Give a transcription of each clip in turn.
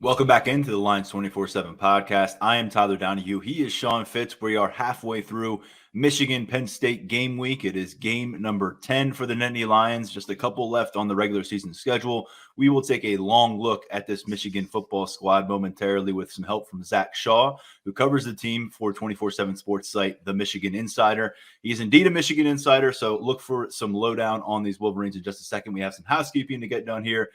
Welcome back into the Lions 24/7 podcast. I am Tyler Donohue. He is Sean Fitz. We are halfway through Michigan Penn State game week. It is game number 10 for the Nittany Lions. Just a couple left on the regular season schedule. We will take a long look at this Michigan football squad momentarily with some help from Zach Shaw, who covers the team for 24/7 sports site, The Michigan Insider. He is indeed a Michigan insider, so look for some lowdown on these Wolverines in just a second. We have some housekeeping to get done here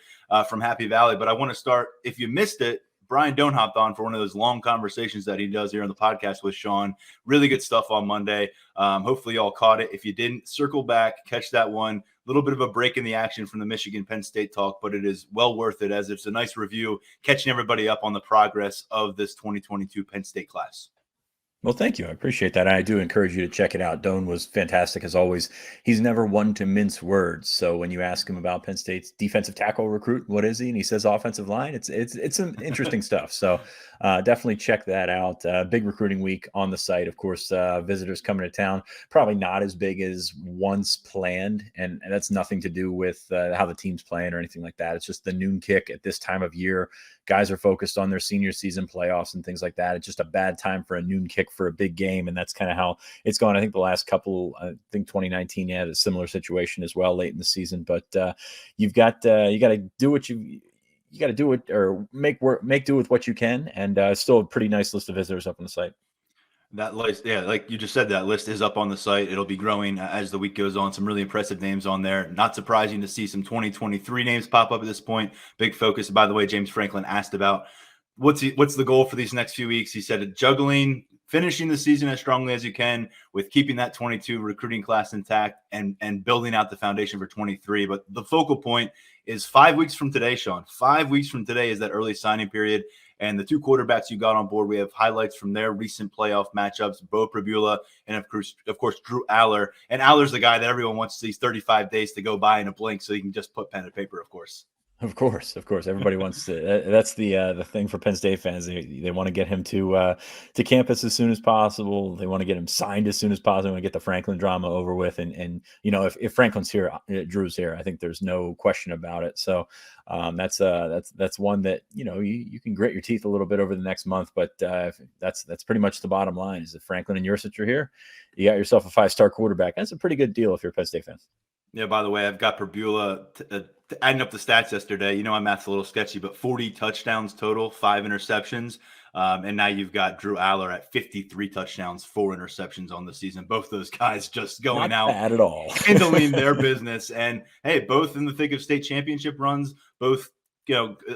from Happy Valley, but I want to start, if you missed it, Brian Doan hopped on for one of those long conversations that he does here on the podcast with Sean. Really good stuff on Monday. Hopefully y'all caught it. If you didn't, circle back, catch that one. A little bit of a break in the action from the Michigan Penn State talk, but it is well worth it as it's a nice review, catching everybody up on the progress of this 2022 Penn State class. Well, thank you. I appreciate that. I do encourage you to check it out. Doan was fantastic as always. He's never one to mince words. So when you ask him about Penn State's defensive tackle recruit, what is he? And he says offensive line. It's some interesting stuff. So definitely check that out. Big recruiting week on the site. Of course, visitors coming to town. Probably not as big as once planned, and that's nothing to do with how the team's playing or anything like that. It's just the noon kick at this time of year. Guys are focused on their senior season playoffs and things like that. It's just a bad time for a noon kick for a big game, and that's kind of how it's gone. I think the last couple, I think 2019, had a similar situation as well late in the season. But you got to do what you got to do it, or make do with what you can, and still a pretty nice list of visitors up on the site. That list, yeah, like you just said, that list is up on the site. It'll be growing as the week goes on. Some really impressive names on there. Not surprising to see some 2023 names pop up at this point. Big focus. By the way, James Franklin asked about what's the goal for these next few weeks. He said juggling, finishing the season as strongly as you can with keeping that 22 recruiting class intact and building out the foundation for 23. But the focal point is 5 weeks from today, Sean. 5 weeks from today is that early signing period. And the two quarterbacks you got on board, we have highlights from their recent playoff matchups, Bo Pribula and, of course, Drew Aller. And Aller's the guy that everyone wants these 35 days to go by in a blink so you can just put pen to paper, of course. Of course. Everybody wants to. That's the thing for Penn State fans. They want to get him to campus as soon as possible. They want to get him signed as soon as possible. They want to get the Franklin drama over with. And if Franklin's here, Drew's here. I think there's no question about it. So that's one that you can grit your teeth a little bit over the next month. But that's pretty much the bottom line. Is if Franklin and Yurcich are here, you got yourself a 5-star quarterback. That's a pretty good deal if you're a Penn State fan. Yeah, by the way, I've got Pribula adding up the stats yesterday. My math's a little sketchy, but 40 touchdowns total, 5 interceptions. And now you've got Drew Aller at 53 touchdowns, 4 interceptions on the season. Both those guys just going Not out bad at all. handling their business. And, hey, both in the thick of state championship runs, both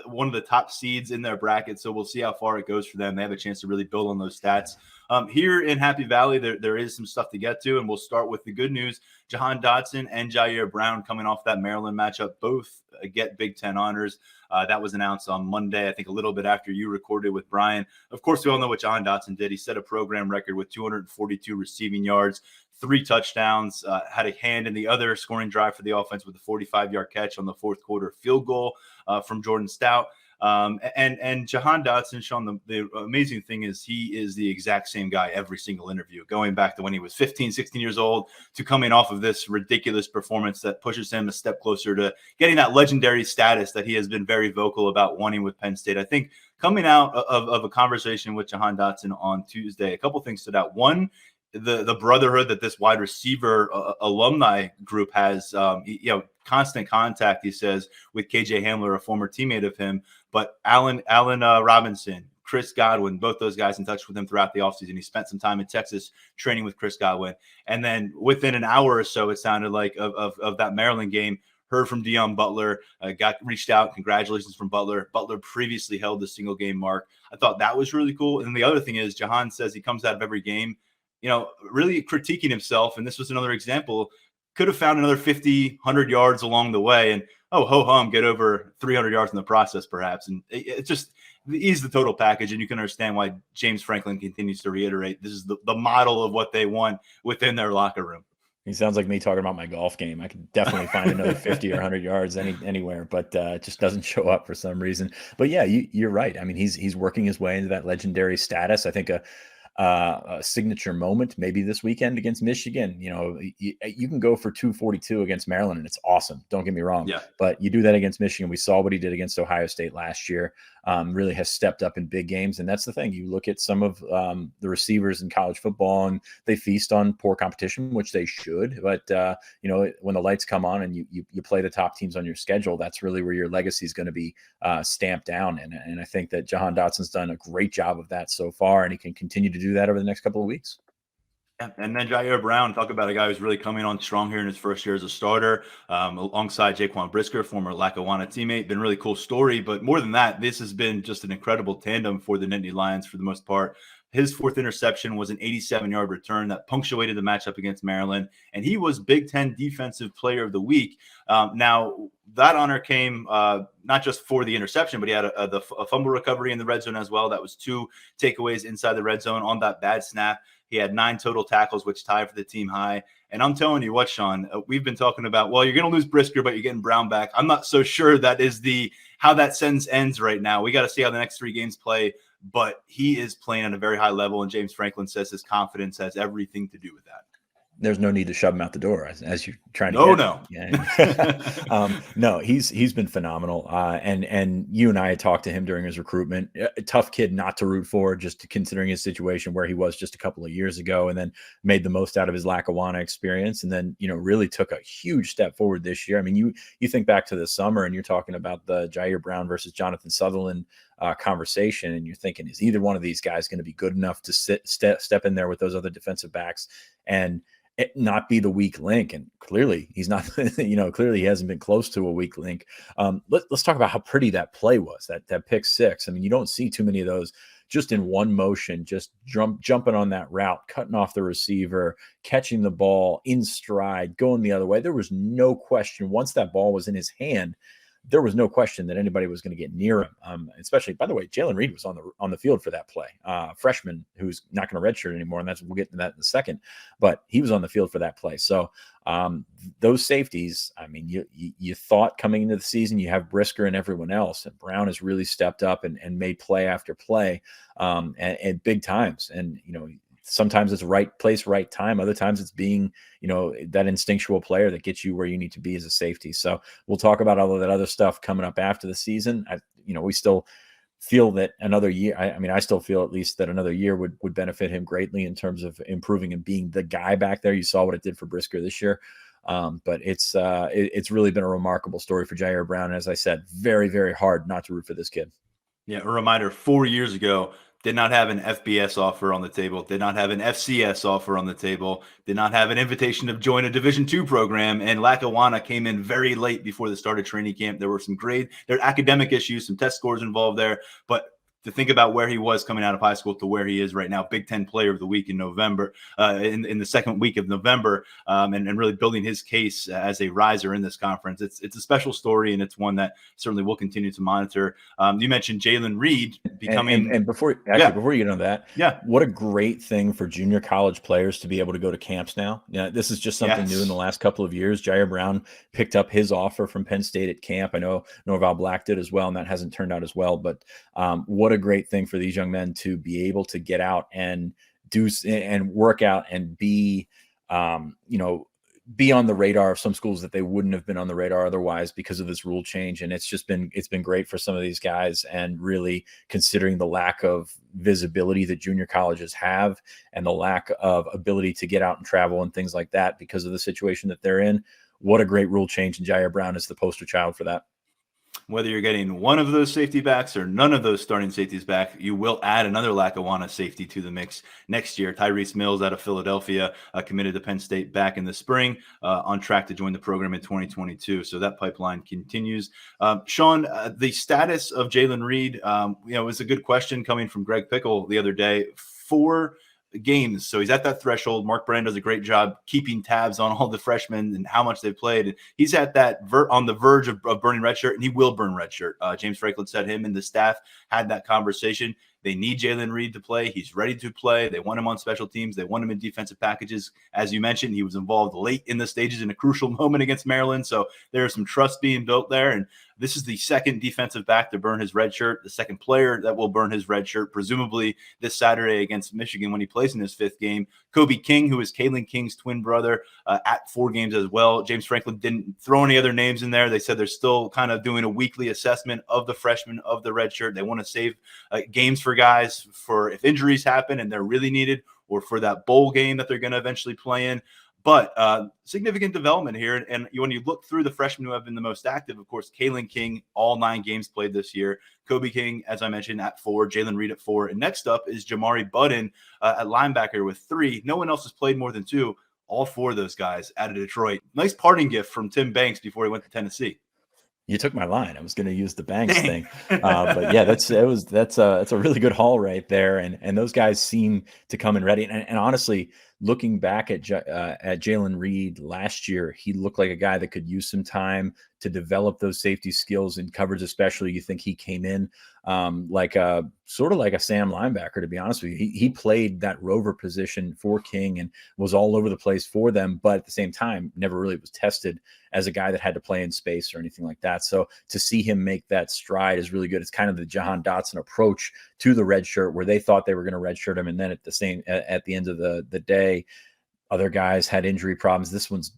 one of the top seeds in their bracket. So we'll see how far it goes for them. They have a chance to really build on those stats. Here in Happy Valley, there is some stuff to get to, and we'll start with the good news. Jahan Dotson and Jair Brown, coming off that Maryland matchup, both get Big Ten honors. That was announced on Monday, I think a little bit after you recorded with Brian. Of course, we all know what Jahan Dotson did. He set a program record with 242 receiving yards, 3 touchdowns, had a hand in the other scoring drive for the offense with a 45-yard catch on the fourth quarter field goal from Jordan Stout. And Jahan Dotson, Sean, the amazing thing is he is the exact same guy every single interview, going back to when he was 15, 16 years old to coming off of this ridiculous performance that pushes him a step closer to getting that legendary status that he has been very vocal about wanting with Penn State. I think coming out of a conversation with Jahan Dotson on Tuesday, a couple things stood out. One, the brotherhood that this wide receiver alumni group has, constant contact, he says, with KJ Hamler, a former teammate of him, but Allen Robinson, Chris Godwin, both those guys in touch with him throughout the offseason. He spent some time in Texas training with Chris Godwin. And then within an hour or so, it sounded like of that Maryland game, heard from Deion Butler, got reached out. Congratulations from Butler. Butler previously held the single game mark. I thought that was really cool. And then the other thing is Jahan says he comes out of every game, really critiquing himself. And this was another example. Could have found another 50, 100 yards along the way and, ho-hum, get over 300 yards in the process perhaps. And it's just he's the total package, and you can understand why James Franklin continues to reiterate this is the model of what they want within their locker room. He sounds like me talking about my golf game. I could definitely find another 50 or 100 yards anywhere, but it just doesn't show up for some reason. But yeah, you're right. I mean, he's working his way into that legendary status. I think a signature moment, maybe this weekend against Michigan. You can go for 242 against Maryland, and it's awesome. Don't get me wrong. Yeah. But you do that against Michigan. We saw what he did against Ohio State last year. Really has stepped up in big games. And that's the thing. You look at some of the receivers in college football, and they feast on poor competition, which they should. But, when the lights come on and you play the top teams on your schedule, that's really where your legacy is going to be stamped down. And I think that Jahan Dotson's done a great job of that so far, and he can continue to do that over the next couple of weeks. Yeah. And then Jair Brown, talk about a guy who's really coming on strong here in his first year as a starter, alongside Jaquan Brisker, former Lackawanna teammate. Been a really cool story. But more than that, this has been just an incredible tandem for the Nittany Lions for the most part. His fourth interception was an 87-yard return that punctuated the matchup against Maryland, and he was Big Ten Defensive Player of the Week. Now, that honor came not just for the interception, but he had a fumble recovery in the red zone as well. That was 2 takeaways inside the red zone on that bad snap. He had 9 total tackles, which tied for the team high. And I'm telling you what, Sean, we've been talking about, well, you're going to lose Brisker, but you're getting Brown back. I'm not so sure that is how that sentence ends right now. We got to see how the next 3 games play. But he is playing at a very high level, and James Franklin says his confidence has everything to do with that. There's no need to shove him out the door as you're trying to. No. Yeah. No, he's been phenomenal. And you and I had talked to him during his recruitment. A tough kid not to root for, just considering his situation where he was just a couple of years ago, and then made the most out of his Lackawanna experience, and then really took a huge step forward this year. I mean, you think back to the summer, and you're talking about the Jair Brown versus Jonathan Sutherland conversation, and you're thinking, is either one of these guys going to be good enough to step in there with those other defensive backs and not be the weak link? And clearly he's not. Clearly he hasn't been close to a weak link. Let's talk about how pretty that play was, that pick 6. I mean, you don't see too many of those just in one motion, just jumping on that route, cutting off the receiver, catching the ball in stride, going the other way. There was no question once that ball was in his hand, there was no question that anybody was going to get near him. Especially, by the way, Jalen Reed was on the field for that play. Freshman who's not going to redshirt anymore, and we'll get to that in a second. But he was on the field for that play. So those safeties, I mean, you thought coming into the season you have Brisker and everyone else, and Brown has really stepped up and made play after play at big times. And sometimes it's right place, right time. Other times it's being, that instinctual player that gets you where you need to be as a safety. So we'll talk about all of that other stuff coming up after the season. We still feel that another year, I still feel at least that another year would benefit him greatly in terms of improving and being the guy back there. You saw what it did for Brisker this year. But it's really been a remarkable story for Jair Brown. And as I said, very, very hard not to root for this kid. Yeah. A reminder, 4 years ago, did not have an FBS offer on the table, did not have an FCS offer on the table, did not have an invitation to join a Division II program, and Lackawanna came in very late before the start of training camp. There were there are academic issues, some test scores involved there, but to think about where he was coming out of high school to where he is right now, Big Ten Player of the Week in November, in the second week of November, and really building his case as a riser in this conference. It's a special story, and it's one that certainly we'll continue to monitor. You mentioned Jalen Reed becoming, and before you get on that, yeah, what a great thing for junior college players to be able to go to camps now. Yeah, this is just something new in the last couple of years. Jair Brown picked up his offer from Penn State at camp. I know Norval Black did as well, and that hasn't turned out as well. But what a great thing for these young men to be able to get out and do and work out and be on the radar of some schools that they wouldn't have been on the radar otherwise because of this rule change. And it's been great for some of these guys, and really considering the lack of visibility that junior colleges have and the lack of ability to get out and travel and things like that because of the situation that they're in. What a great rule change. And Jair Brown is the poster child for that. Whether you're getting one of those safety backs or none of those starting safeties back, you will add another Lackawanna safety to the mix next year. Tyrese Mills out of Philadelphia, committed to Penn State back in the spring, on track to join the program in 2022. So that pipeline continues. Sean, the status of Jalen Reed, it was a good question coming from Greg Pickle the other day. 4 games, so he's at that threshold. Mark Brand does a great job keeping tabs on all the freshmen and how much they've played. And he's at that on the verge of burning redshirt, and he will burn redshirt. James Franklin said him and the staff had that conversation. They need Jalen Reed to play. He's ready to play. They want him on special teams. They want him in defensive packages. As you mentioned, he was involved late in the stages in a crucial moment against Maryland. So there's some trust being built there. And this is the second defensive back to burn his red shirt, the second player that will burn his red shirt, presumably this Saturday against Michigan when he plays in his 5th game. Kobe King, who is Kalen King's twin brother, at 4 games as well. James Franklin didn't throw any other names in there. They said they're still kind of doing a weekly assessment of the freshmen of the red shirt. They want to save games for guys for if injuries happen and they're really needed, or for that bowl game that they're going to eventually play in. But significant development here. And when you look through the freshmen who have been the most active, of course, Kalen King, all 9 games played this year. Kobe King, as I mentioned, at 4. Jalen Reed at 4. And next up is Jamari Budden at linebacker with 3. No one else has played more than 2. All 4 of those guys out of Detroit. Nice parting gift from Tim Banks before he went to Tennessee. You took my line. I was going to use the Banks thing, but yeah, that's a really good haul right there. And those guys seem to come in ready. And honestly, looking back at Jalen Reed last year, he looked like a guy that could use some time to develop those safety skills in coverage, especially. You think he came in sort of like a Sam linebacker, to be honest with you. He played that rover position for King and was all over the place for them, but at the same time, never really was tested as a guy that had to play in space or anything like that. So to see him make that stride is really good. It's kind of the Jahan Dotson approach to the red shirt, where they thought they were going to redshirt him, and then at the end of the day, other guys had injury problems. This one's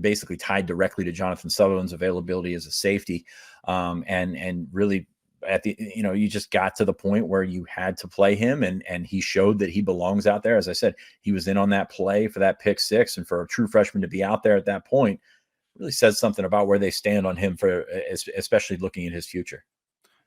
basically tied directly to Jonathan Sutherland's availability as a safety, and really at the you just got to the point where you had to play him, and he showed that he belongs out there. As I said, he was in on that play for that pick 6, and for a true freshman to be out there at that point really says something about where they stand on him, for especially looking at his future.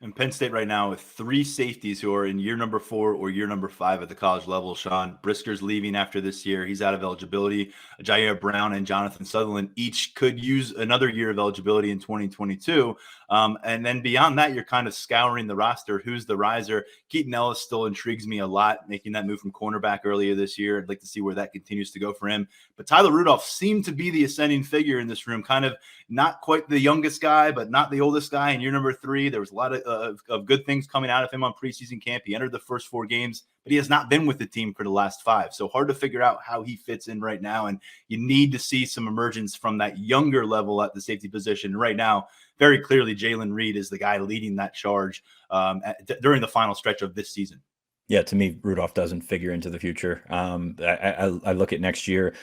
And Penn State right now with 3 safeties who are in year number 4 or year number 5 at the college level. Sean Brisker's leaving after this year. He's out of eligibility. Jair Brown and Jonathan Sutherland each could use another year of eligibility in 2022. And then beyond that, you're kind of scouring the roster. Who's the riser? Keaton Ellis still intrigues me a lot, making that move from cornerback earlier this year. I'd like to see where that continues to go for him. But Tyler Rudolph seemed to be the ascending figure in this room, kind of not quite the youngest guy, but not the oldest guy. In year number 3, there was a lot of good things coming out of him on preseason camp. He entered the first 4 games, but he has not been with the team for the last 5. So hard to figure out how he fits in right now. And you need to see some emergence from that younger level at the safety position. Right now, very clearly, Jalen Reed is the guy leading that charge during the final stretch of this season. Yeah, to me, Rudolph doesn't figure into the future. I look at next year.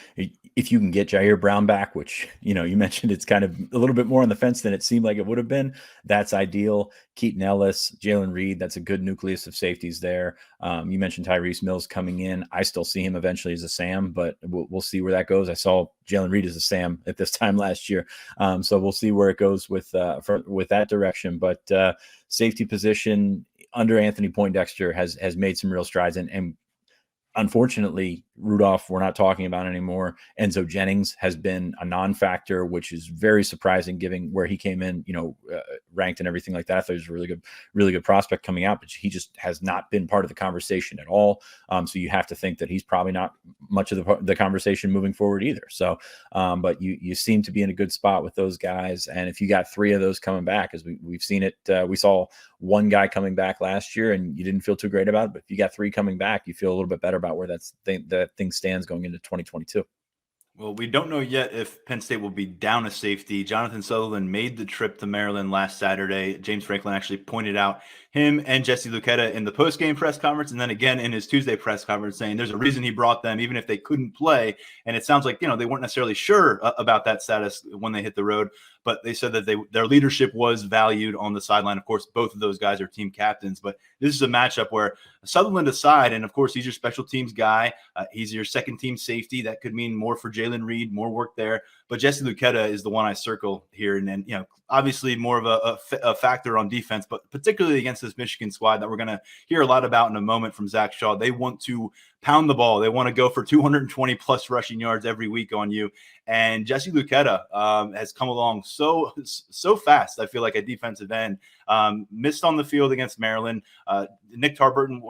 If you can get Jair Brown back, which, you mentioned it's kind of a little bit more on the fence than it seemed like it would have been, that's ideal. Keaton Ellis, Jalen Reed, that's a good nucleus of safeties there. You mentioned Tyrese Mills coming in. I still see him eventually as a Sam, but we'll see where that goes. I saw Jalen Reed as a Sam at this time last year. So we'll see where it goes with that direction. But safety position under Anthony Poindexter has made some real strides, and unfortunately, Rudolph, we're not talking about anymore. Enzo Jennings has been a non-factor, which is very surprising given where he came in, ranked and everything like that. I thought he was a really good prospect coming out, but he just has not been part of the conversation at all. So you have to think that he's probably not much of the conversation moving forward either. So, but you seem to be in a good spot with those guys. And if you got 3 of those coming back, as we've seen it, we saw one guy coming back last year and you didn't feel too great about it, but if you got 3 coming back, you feel a little bit better about where that thing stands going into 2022. Well, we don't know yet if Penn State will be down a safety. Jonathan Sutherland made the trip to Maryland last Saturday. James Franklin actually pointed out him and Jesse Luketa in the post-game press conference, and then again in his Tuesday press conference, saying there's a reason he brought them, even if they couldn't play. And it sounds like, they weren't necessarily sure about that status when they hit the road, but they said that their leadership was valued on the sideline. Of course, both of those guys are team captains, but this is a matchup where Sutherland aside, and of course, he's your special teams guy. He's your second team safety. That could mean more for Jalen Reed, more work there. But Jesse Luketa is the one I circle here. And then, obviously more of a factor on defense, but particularly against this Michigan squad that we're going to hear a lot about in a moment from Zach Shaw. They want to pound the ball. They want to go for 220 plus rushing yards every week on you. And Jesse Luketa has come along so fast. I feel like a defensive end missed on the field against Maryland. Nick Tarburton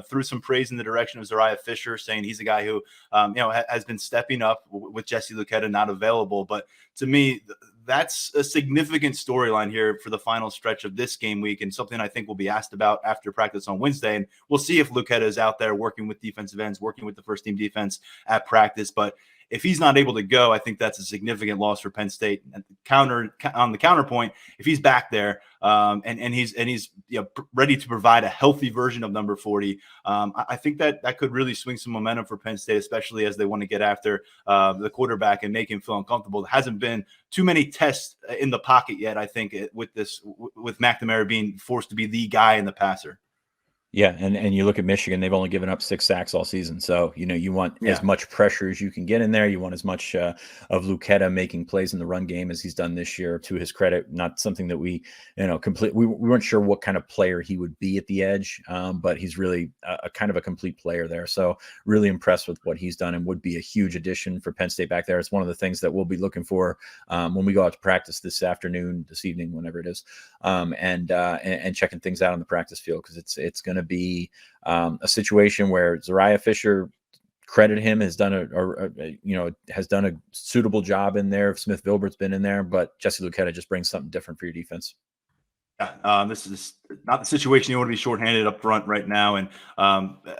threw some praise in the direction of Zariah Fisher, saying he's a guy who has been stepping up with Jesse Luketa not available. But to me, that's a significant storyline here for the final stretch of this game week, and something I think will be asked about after practice on Wednesday. And we'll see if Lucetta is out there working with defensive ends, working with the first team defense at practice. But if he's not able to go, I think that's a significant loss for Penn State. And on the counterpoint, if he's back there and he's ready to provide a healthy version of number 40, I think that could really swing some momentum for Penn State, especially as they want to get after the quarterback and make him feel uncomfortable. There hasn't been too many tests in the pocket yet, I think, with McNamara being forced to be the guy in the passer. Yeah, and you look at Michigan, they've only given up 6 sacks all season. So, you want as much pressure as you can get in there. You want as much of Lucetta making plays in the run game as he's done this year, to his credit. Not something that we weren't sure what kind of player he would be at the edge, but he's really a kind of a complete player there. So really impressed with what he's done, and would be a huge addition for Penn State back there. It's one of the things that we'll be looking for when we go out to practice this evening, whenever it is, and checking things out on the practice field, because it's going to be a situation where Zariah Fisher, credit him, has done a suitable job in there. Smith Vilbert's been in there, but Jesse Lucetta just brings something different for your defense. This is not the situation you want to be shorthanded up front right now. And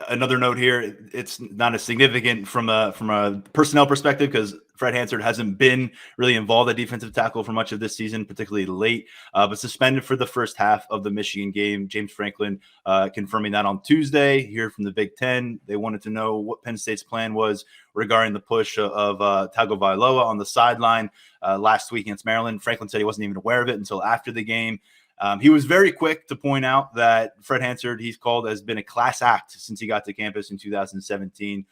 another note here, it's not as significant from a personnel perspective, because Fred Hansard hasn't been really involved at defensive tackle for much of this season, particularly late, but suspended for the first half of the Michigan game. James Franklin confirming that on Tuesday here from the Big Ten. They wanted to know what Penn State's plan was regarding the push of Tagovailoa on the sideline last week against Maryland. Franklin said he wasn't even aware of it until after the game. He was very quick to point out that Fred Hansard, he's called, has been a class act since he got to campus in 2017.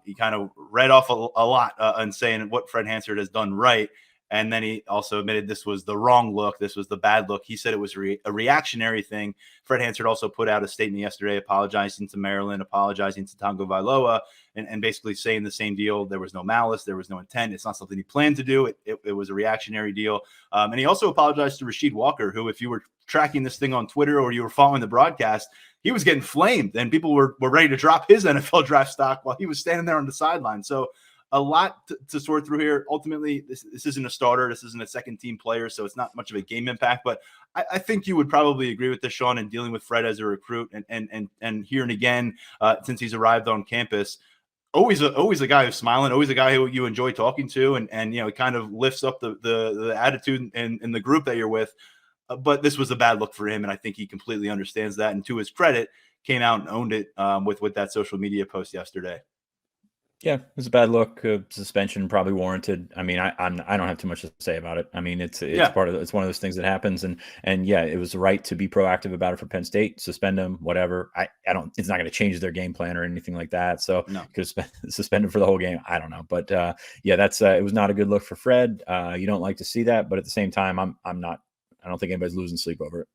He kind of read off a lot and saying what Fred Hansard has done right. And then he also admitted this was the wrong look. This was the bad look. He said it was a reactionary thing. Fred Hansard also put out a statement yesterday apologizing to Maryland, apologizing to Tagovailoa, and basically saying the same deal. There was no malice. There was no intent. It's not something he planned to do. It was a reactionary deal. And he also apologized to Rasheed Walker, who, if you were tracking this thing on Twitter or you were following the broadcast, he was getting flamed, and people were ready to drop his NFL draft stock while he was standing there on the sideline. So a lot to sort through here. Ultimately, this isn't a starter. This isn't a second-team player, so it's not much of a game impact. But I think you would probably agree with this, Sean, in dealing with Fred as a recruit and hearing again since he's arrived on campus. Always a guy who's smiling, always a guy who you enjoy talking to, and it kind of lifts up the attitude in the group that you're with. But this was a bad look for him, and I think he completely understands that. And to his credit, came out and owned it with that social media post yesterday. Yeah, it was a bad look. Suspension probably warranted. I mean, I don't have too much to say about it. I mean, it's part of it's one of those things that happens, and yeah, it was right to be proactive about it for Penn State. Suspend him, whatever. I don't. It's not going to change their game plan or anything like that. So no. Could suspend him for the whole game. I don't know, but yeah, that's it was not a good look for Fred. You don't like to see that, but at the same time, I'm not. I don't think anybody's losing sleep over it.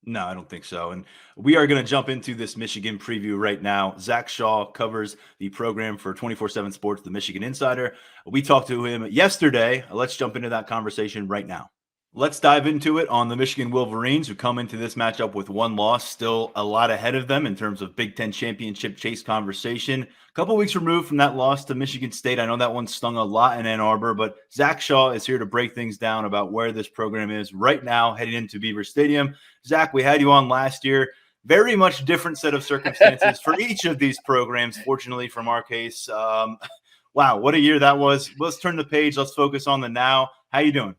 No, I don't think so. And we are going to jump into this Michigan preview right now. Zach Shaw covers the program for 24/7 Sports, the Michigan Insider. We talked to him yesterday. Let's jump into that conversation right now. Let's dive into it on the Michigan Wolverines, who come into this matchup with one loss, still a lot ahead of them in terms of Big Ten championship chase conversation. A couple weeks removed from that loss to Michigan State. I know that one stung a lot in Ann Arbor, but Zach Shaw is here to break things down about where this program is right now, heading into Beaver Stadium. Zach, we had you on last year. Very much different set of circumstances for each of these programs, fortunately, from our case. Wow, what a year that was. Let's turn the page. Let's focus on the now. How you doing?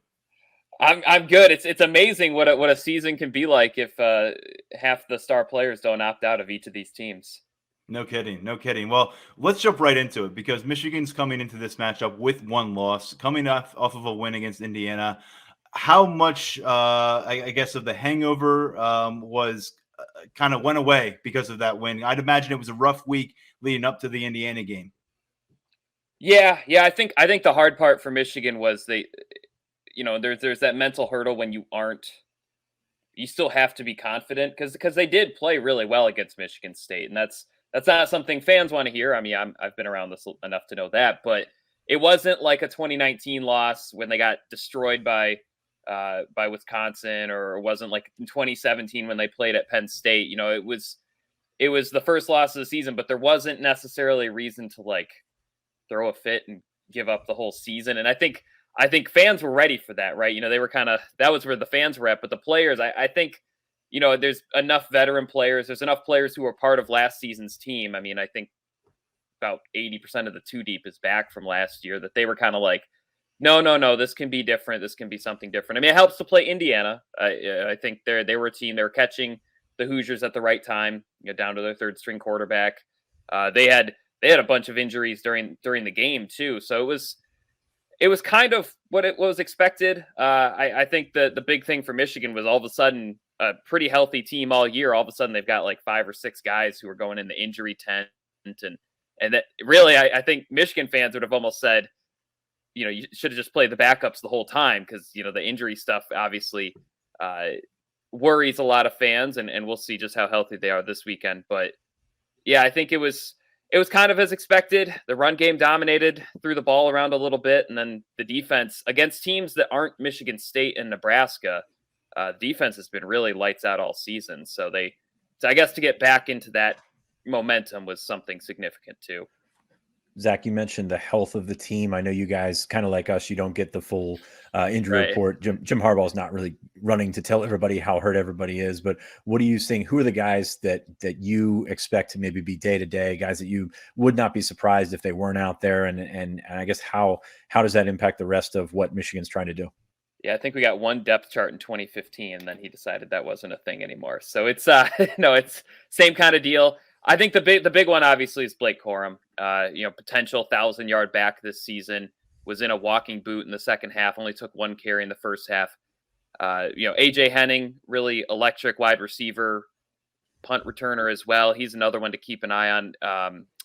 I'm good. It's amazing what a season can be like if half the star players don't opt out of each of these teams. No kidding. Well, let's jump right into it, because Michigan's coming into this matchup with one loss, coming off of a win against Indiana. How much, I guess, of the hangover was kind of went away because of that win? I'd imagine it was a rough week leading up to the Indiana game. Yeah. I think the hard part for Michigan was there's that mental hurdle when you still have to be confident because they did play really well against Michigan State, and that's not something fans want to hear. I mean, I've been around this enough to know that, but it wasn't like a 2019 loss when they got destroyed by Wisconsin, or it wasn't like in 2017 when they played at Penn State. It was the first loss of the season, but there wasn't necessarily a reason to like throw a fit and give up the whole season. And I think I think fans were ready for that, right? They were that was where the fans were at, but the players, I think, there's enough veteran players. There's enough players who were part of last season's team. I mean, I think about 80% of the two deep is back from last year, that they were kind of like, no, this can be different. This can be something different. I mean, it helps to play Indiana. I think they were a team. They were catching the Hoosiers at the right time, down to their third string quarterback. They had a bunch of injuries during the game too. So it was kind of what it was expected. I think the big thing for Michigan was all of a sudden a pretty healthy team all year. All of a sudden they've got like 5 or 6 guys who are going in the injury tent, and that really, I think Michigan fans would have almost said, you should have just played the backups the whole time, because the injury stuff obviously worries a lot of fans, and we'll see just how healthy they are this weekend. But yeah, I think it was kind of as expected. The run game dominated, threw the ball around a little bit, and then the defense against teams that aren't Michigan State and Nebraska, defense has been really lights out all season. So I guess to get back into that momentum was something significant too. Zach, you mentioned the health of the team. I know you guys, kind of like us, you don't get the full injury report. Jim Harbaugh is not really running to tell everybody how hurt everybody is, but what are you seeing? Who are the guys that you expect to maybe be day-to-day, guys that you would not be surprised if they weren't out there? And I guess how does that impact the rest of what Michigan's trying to do? Yeah, I think we got one depth chart in 2015, and then he decided that wasn't a thing anymore. So it's no, it's same kind of deal. I think the big one obviously is Blake Corum. Potential 1,000-yard back this season, was in a walking boot in the second half, only took 1 carry in the first half. AJ Henning, really electric wide receiver, punt returner as well. He's another one to keep an eye on.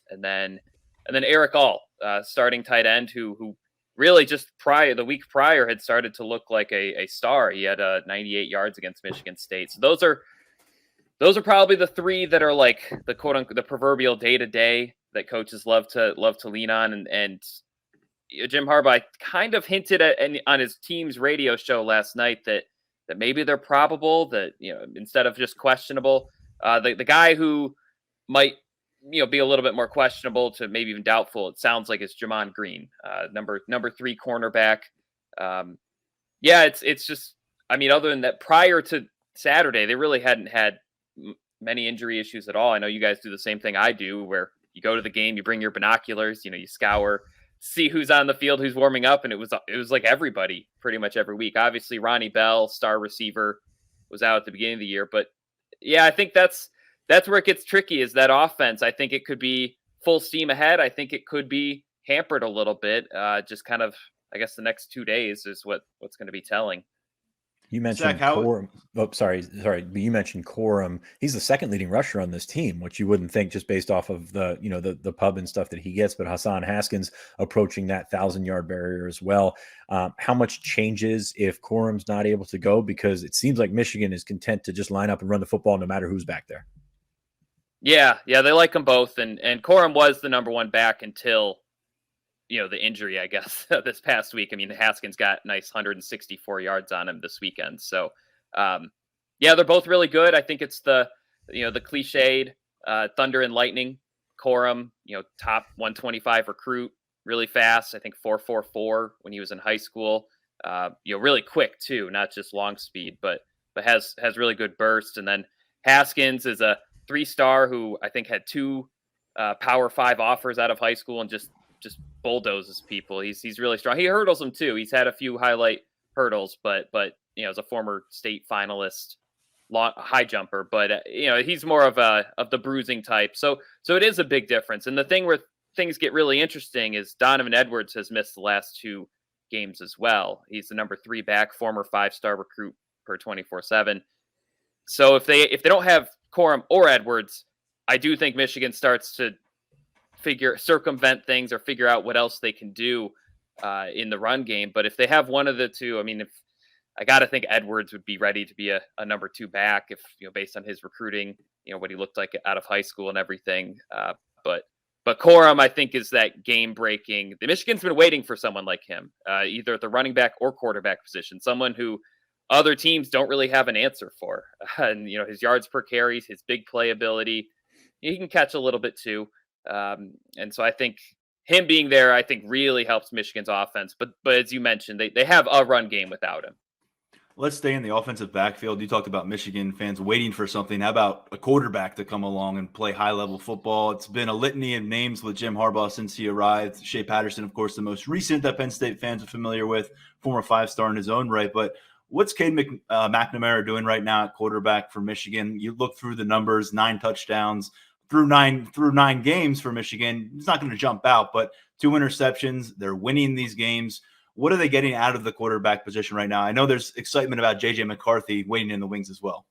And then Eric All, starting tight end, who really just the week prior had started to look like a star. He had 98 yards against Michigan State. So those are probably the 3 that are like the quote unquote the proverbial day-to-day that coaches love to lean on. And Jim Harbaugh kind of hinted at on his team's radio show last night that maybe they're probable, that instead of just questionable. The guy who might be a little bit more questionable to maybe even doubtful, it sounds like, it's Jamon Green, number 3 cornerback. It's just, I mean, other than that, prior to Saturday, they really hadn't had many injury issues at all. I know you guys do the same thing I do, where you go to the game, you bring your binoculars, you scour, see who's on the field, who's warming up, and it was like everybody pretty much every week. Obviously, Ronnie Bell, star receiver, was out at the beginning of the year, but yeah, I think that's where it gets tricky, is that offense. I think it could be full steam ahead. I think it could be hampered a little bit. Just kind of, I guess the next 2 days is what's going to be telling. You mentioned Corum. Oh, sorry. But you mentioned Corum. He's the second leading rusher on this team, which you wouldn't think just based off of the pub and stuff that he gets. But Hassan Haskins approaching that 1,000-yard barrier as well. How much changes if Corum's not able to go? Because it seems like Michigan is content to just line up and run the football no matter who's back there. Yeah, they like them both, and Corum was the number 1 back until the injury, I guess, this past week. I mean, Haskins got nice 164 yards on him this weekend. So, they're both really good. I think it's the cliched thunder and lightning. Corum, top 125 recruit, really fast. I think 4.44 when he was in high school. Really quick too, not just long speed, but has really good burst. And then Haskins is a 3-star who I think had 2 Power 5 offers out of high school and just bulldozes people. He's really strong. He hurdles them too. He's had a few highlight hurdles, but as a former state finalist, high jumper, but he's more of the bruising type. So it is a big difference. And the thing where things get really interesting is Donovan Edwards has missed the last 2 games as well. He's the number 3 back, former 5-star recruit per 24/7. So if they don't have Corum or Edwards, I do think Michigan starts to circumvent things or figure out what else they can do in the run game. But if they have one of the 2, I mean, if I got to think Edwards would be ready to be a number 2 back, if based on his recruiting, what he looked like out of high school and everything. But Corum, I think, is that game breaking. The Michigan's been waiting for someone like him, either at the running back or quarterback position, someone who other teams don't really have an answer for. And his yards per carries, his big play ability, he can catch a little bit too. And so I think him being there, I think, really helps Michigan's offense. But as you mentioned, they have a run game without him. Let's stay in the offensive backfield. You talked about Michigan fans waiting for something. How about a quarterback to come along and play high-level football? It's been a litany of names with Jim Harbaugh since he arrived. Shea Patterson, of course, the most recent that Penn State fans are familiar with, former five-star in his own right. But what's Cade McNamara doing right now at quarterback for Michigan? You look through the numbers, 9 touchdowns through nine games for Michigan. It's not going to jump out, but 2 interceptions. They're winning these games. What are they getting out of the quarterback position right now? I know there's excitement about J.J. McCarthy waiting in the wings as well.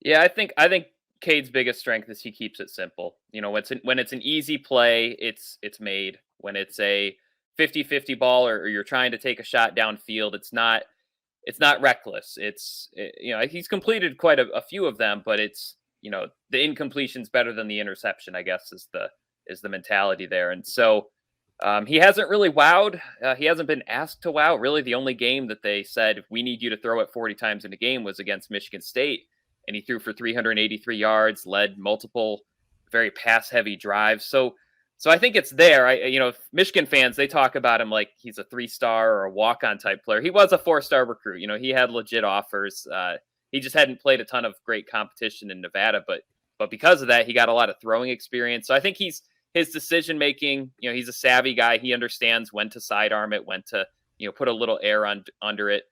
Yeah, I think Cade's biggest strength is he keeps it simple. You know, when it's an easy play, it's made. When it's a 50-50 ball or you're trying to take a shot downfield, it's not reckless. He's completed quite a few of them, but it's, the incompletion's better than the interception, I guess, is the mentality there. And so he hasn't really wowed. He hasn't been asked to wow. Really, the only game that they said, we need you to throw it 40 times in a game was against Michigan State. And he threw for 383 yards, led multiple very pass-heavy drives. So I think it's there. Michigan fans, they talk about him like he's a 3-star or a walk-on type player. He was a 4-star recruit. He had legit offers. He just hadn't played a ton of great competition in Nevada, but because of that, he got a lot of throwing experience. So I think his decision-making, he's a savvy guy. He understands when to sidearm it, when to, put a little air under it.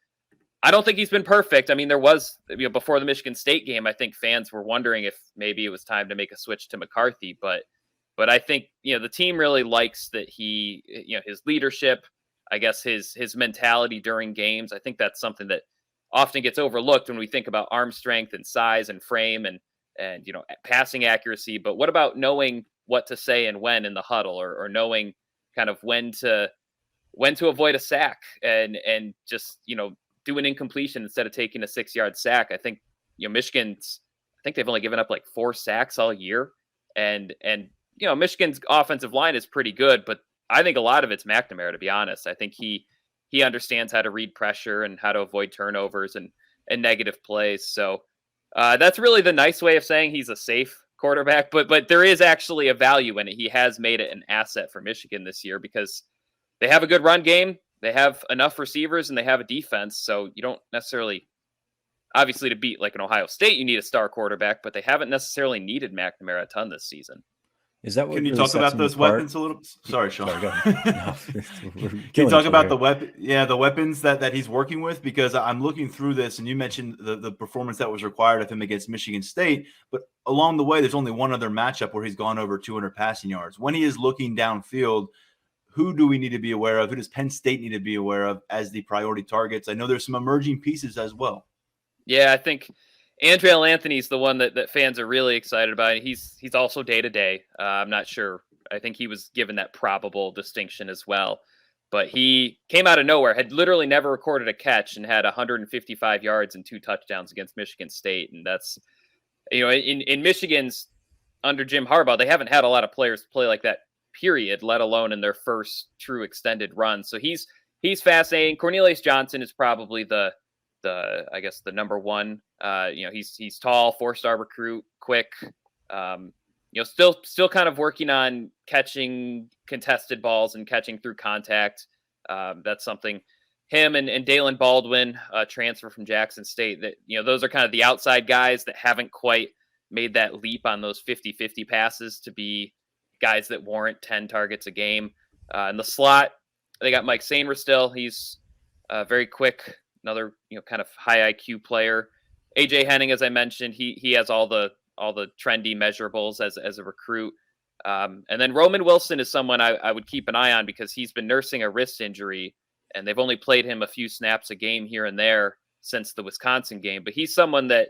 I don't think he's been perfect. I mean, there was, before the Michigan State game, I think fans were wondering if maybe it was time to make a switch to McCarthy, but I think, the team really likes that he, his leadership, I guess his mentality during games. I think that's something that often gets overlooked when we think about arm strength and size and frame and passing accuracy. But what about knowing what to say and when in the huddle, or knowing kind of when to avoid a sack and just, do an incompletion instead of taking a 6-yard sack? I think, Michigan's, I think they've only given up like 4 sacks all year. And Michigan's offensive line is pretty good, but I think a lot of it's McNamara, to be honest. I think he understands how to read pressure and how to avoid turnovers and negative plays. So that's really the nice way of saying he's a safe quarterback, but there is actually a value in it. He has made it an asset for Michigan this year because they have a good run game. They have enough receivers and they have a defense. So you don't necessarily, obviously, to beat like an Ohio State, you need a star quarterback, but they haven't necessarily needed McNamara a ton this season. Is that what Can you really talk about those weapons a little? Sorry, Sean. Go ahead. Can you talk about the weapon? Yeah, the weapons that he's working with, because I'm looking through this, and you mentioned the performance that was required of him against Michigan State, but along the way, there's only one other matchup where he's gone over 200 passing yards. When he is looking downfield, who do we need to be aware of? Who does Penn State need to be aware of as the priority targets? I know there's some emerging pieces as well. Yeah, I think Andrell Anthony's the one that fans are really excited about. He's also day-to-day. I'm not sure. I think he was given that probable distinction as well. But he came out of nowhere, had literally never recorded a catch, and had 155 yards and 2 touchdowns against Michigan State. And that's, in Michigan's, under Jim Harbaugh, they haven't had a lot of players play like that, period, let alone in their first true extended run. So he's fascinating. Cornelius Johnson is probably the I guess the number one. He's tall, 4-star recruit, quick. Still kind of working on catching contested balls and catching through contact. That's something him and Dalen Baldwin, transfer from Jackson State, that, those are kind of the outside guys that haven't quite made that leap on those 50-50 passes to be guys that warrant 10 targets a game. In the slot, they got Mike Sainristil still. He's very quick, another kind of high IQ player. AJ Henning, as I mentioned, he has all the trendy measurables as a recruit. And then Roman Wilson is someone I would keep an eye on because he's been nursing a wrist injury, and they've only played him a few snaps a game here and there since the Wisconsin game. But he's someone that,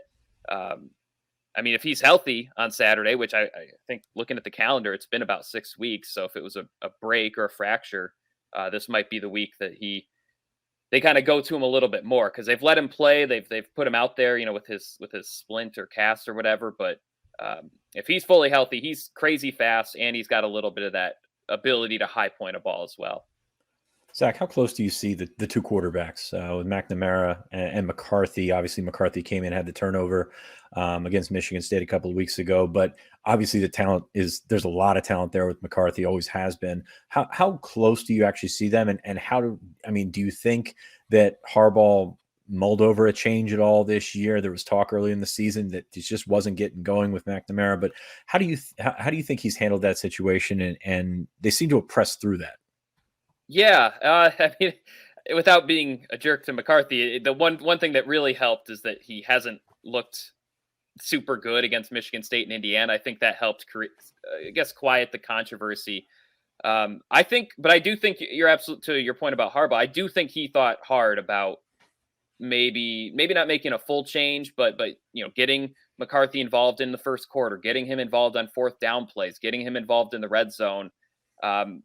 if he's healthy on Saturday, which I think, looking at the calendar, it's been about 6 weeks. So if it was a break or a fracture, this might be the week that they kind of go to him a little bit more, because they've let him play. They've put him out there, with his splint or cast or whatever. But if he's fully healthy, he's crazy fast, and he's got a little bit of that ability to high point a ball as well. Zach, how close do you see the two quarterbacks with McNamara and McCarthy? Obviously, McCarthy came in, had the turnover against Michigan State a couple of weeks ago, but obviously there's a lot of talent there with McCarthy, always has been. How close do you actually see them? And do you think that Harbaugh mulled over a change at all this year? There was talk early in the season that he just wasn't getting going with McNamara, but how do you think he's handled that situation? And they seem to have pressed through that. Yeah, without being a jerk to McCarthy, the one thing that really helped is that he hasn't looked super good against Michigan State and Indiana. I think that helped quiet the controversy. But I do think you're absolute to your point about Harbaugh. I do think he thought hard about maybe not making a full change, but getting McCarthy involved in the first quarter, getting him involved on fourth down plays, getting him involved in the red zone.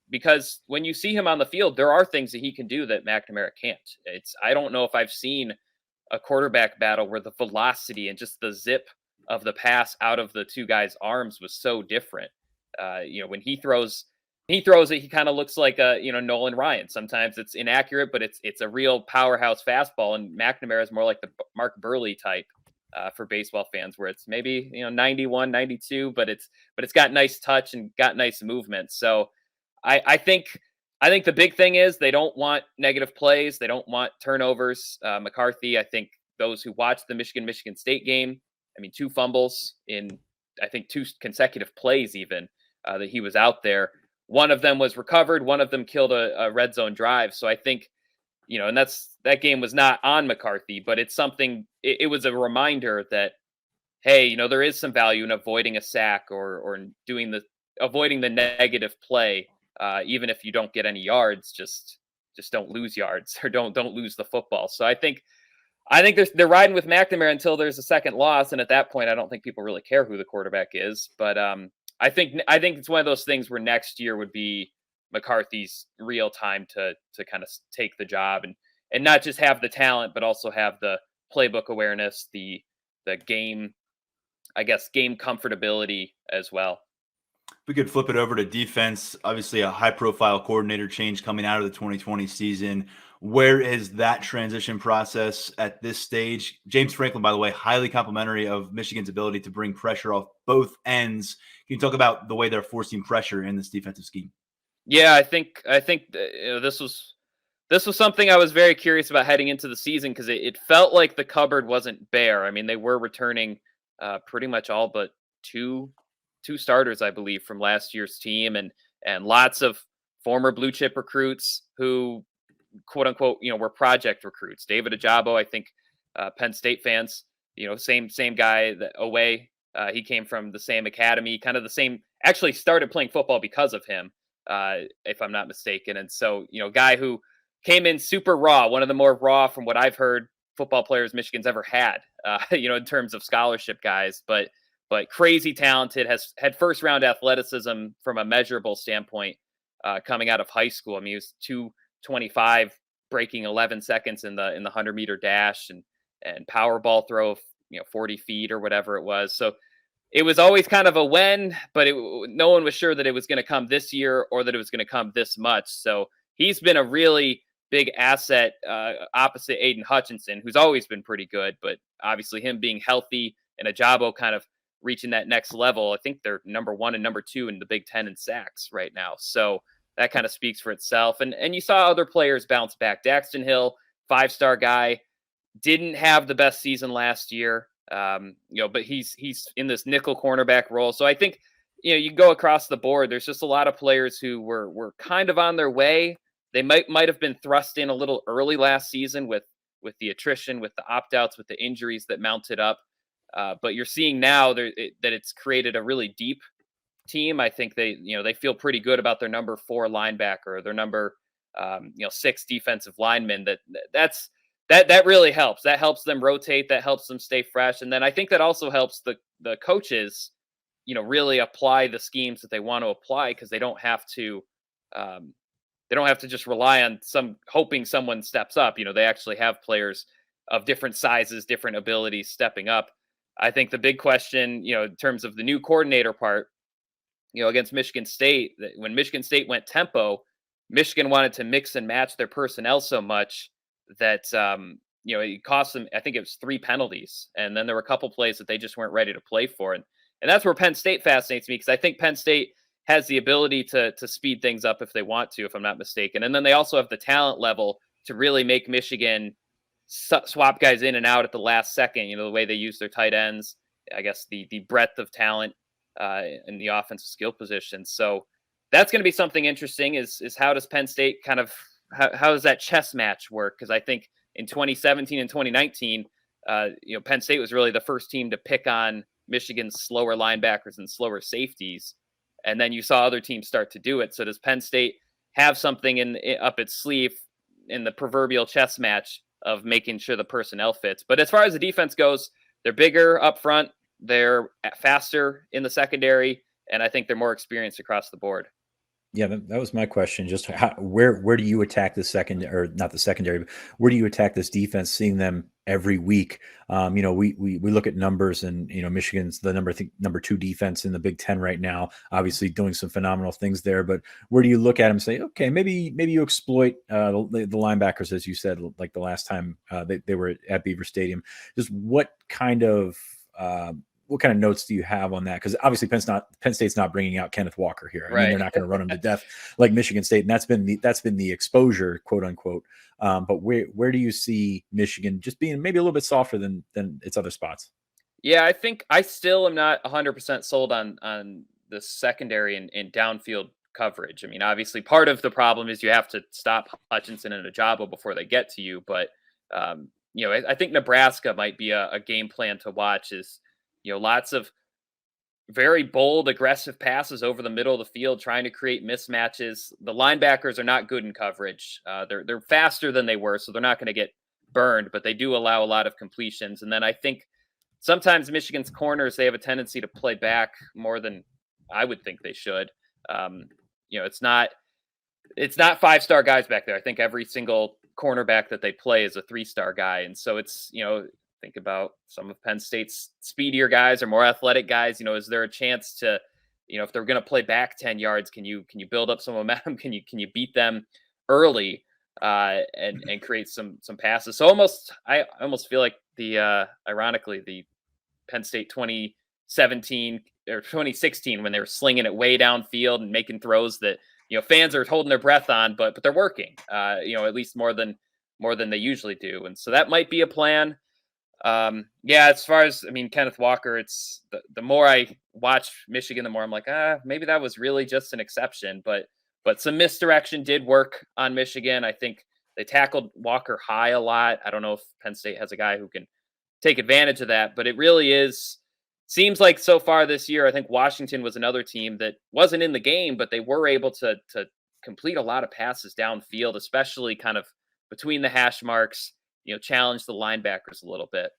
Because when you see him on the field, there are things that he can do that McNamara can't. I don't know if I've seen a quarterback battle where the velocity and just the zip of the pass out of the two guys' arms was so different. When he throws it, he kind of looks like Nolan Ryan. Sometimes it's inaccurate, but it's a real powerhouse fastball. And McNamara is more like the Mark Burley type for baseball fans, where it's maybe 91, 92, but it's got nice touch and got nice movement. So I think the big thing is they don't want negative plays. They don't want turnovers. McCarthy, I think those who watched the Michigan State game, 2 fumbles in, I think, 2 consecutive plays even that he was out there. One of them was recovered. One of them killed a red zone drive. So I think, and that game was not on McCarthy, but it's something, it was a reminder that, hey, there is some value in avoiding a sack or avoiding the negative play. Even if you don't get any yards, just don't lose yards or don't lose the football. So I think they're riding with McNamara until there's a second loss, and at that point, I don't think people really care who the quarterback is. But I think it's one of those things where next year would be McCarthy's real time to kind of take the job and not just have the talent, but also have the playbook awareness, the game comfortability as well. We could flip it over to defense. Obviously, a high-profile coordinator change coming out of the 2020 season. Where is that transition process at this stage? James Franklin, by the way, highly complimentary of Michigan's ability to bring pressure off both ends. Can you talk about the way they're forcing pressure in this defensive scheme? Yeah, I think this was something I was very curious about heading into the season, because it felt like the cupboard wasn't bare. They were returning pretty much all but two starters, I believe, from last year's team, and lots of former blue chip recruits who, quote unquote, were project recruits. David Ajabo, I think, Penn State fans, same guy that away. He came from the same academy, kind of the same, actually started playing football because of him, if I'm not mistaken. And so, guy who came in super raw, one of the more raw, from what I've heard, football players Michigan's ever had, in terms of scholarship guys, but crazy talented, had first round athleticism from a measurable standpoint coming out of high school. He was 225, breaking 11 seconds in the 100-meter dash, and power ball throw of 40 feet or whatever it was. So it was always kind of a when, but no one was sure that it was going to come this year or that it was going to come this much. So he's been a really big asset opposite Aiden Hutchinson, who's always been pretty good, but obviously him being healthy and Ajabo kind of reaching that next level. I think they're number 1 and number 2 in the Big Ten in sacks right now. So that kind of speaks for itself. And you saw other players bounce back. Daxton Hill, 5-star guy, didn't have the best season last year. But he's in this nickel cornerback role. So I think, you go across the board, there's just a lot of players who were kind of on their way. They might have been thrust in a little early last season with the attrition, with the opt-outs, with the injuries that mounted up. But you're seeing now that it's created a really deep team. I think they feel pretty good about their number 4 linebacker, their number 6 defensive lineman. That really helps. That helps them rotate. That helps them stay fresh. And then I think that also helps the coaches, really apply the schemes that they want to apply, because they don't have to just rely on hoping someone steps up. They actually have players of different sizes, different abilities stepping up. I think the big question, in terms of the new coordinator part, against Michigan State, when Michigan State went tempo, Michigan wanted to mix and match their personnel so much that it cost them. I think it was 3 penalties, and then there were a couple plays that they just weren't ready to play for, and that's where Penn State fascinates me, because I think Penn State has the ability to speed things up if they want to, if I'm not mistaken, and then they also have the talent level to really make Michigan swap guys in and out at the last second. The way they use their tight ends, I guess the breadth of talent in the offensive skill position. So that's going to be something interesting. Is how does Penn State kind of how does that chess match work? Because I think in 2017 and 2019, Penn State was really the first team to pick on Michigan's slower linebackers and slower safeties, and then you saw other teams start to do it. So does Penn State have something up its sleeve in the proverbial chess match of making sure the personnel fits? But as far as the defense goes, they're bigger up front, they're faster in the secondary, and I think they're more experienced across the board. Yeah, that was my question. Just where do you attack the not the secondary, but where do you attack this defense, seeing them every week? We look at numbers, and Michigan's the number 2 defense in the Big Ten right now, obviously doing some phenomenal things there. But where do you look at them and say, okay, maybe you exploit the linebackers, as you said, like the last time they were at Beaver Stadium? Just what kind of notes do you have on that? Because obviously Penn State's not bringing out Kenneth Walker here. I mean, they're not going to run him to death like Michigan State, and that's been the exposure, quote unquote. But where do you see Michigan just being maybe a little bit softer than its other spots? Yeah, I think I still am not 100% sold on the secondary and downfield coverage. I mean, obviously part of the problem is you have to stop Hutchinson and Ajabo before they get to you. But I think Nebraska might be a game plan to watch. Is lots of very bold, aggressive passes over the middle of the field, trying to create mismatches. The linebackers are not good in coverage. They're faster than they were, so they're not going to get burned, but they do allow a lot of completions. And then I think sometimes Michigan's corners, they have a tendency to play back more than I would think they should. It's not 5-star guys back there. I think every single cornerback that they play is a 3-star guy. And so it's, think about some of Penn State's speedier guys or more athletic guys. Is there a chance to, if they're going to play back 10 yards, can you build up some momentum? Can you beat them early and create some passes? So I almost feel like ironically, the Penn State 2017 or 2016, when they were slinging it way downfield and making throws that, fans are holding their breath on, but they're working, at least more than they usually do. And so that might be a plan. As far as, Kenneth Walker, it's the more I watch Michigan, the more I'm like, maybe that was really just an exception, but some misdirection did work on Michigan. I think they tackled Walker high a lot. I don't know if Penn State has a guy who can take advantage of that, but it really seems like so far this year, I think Washington was another team that wasn't in the game, but they were able to complete a lot of passes downfield, especially kind of between the hash marks, challenge the linebackers a little bit.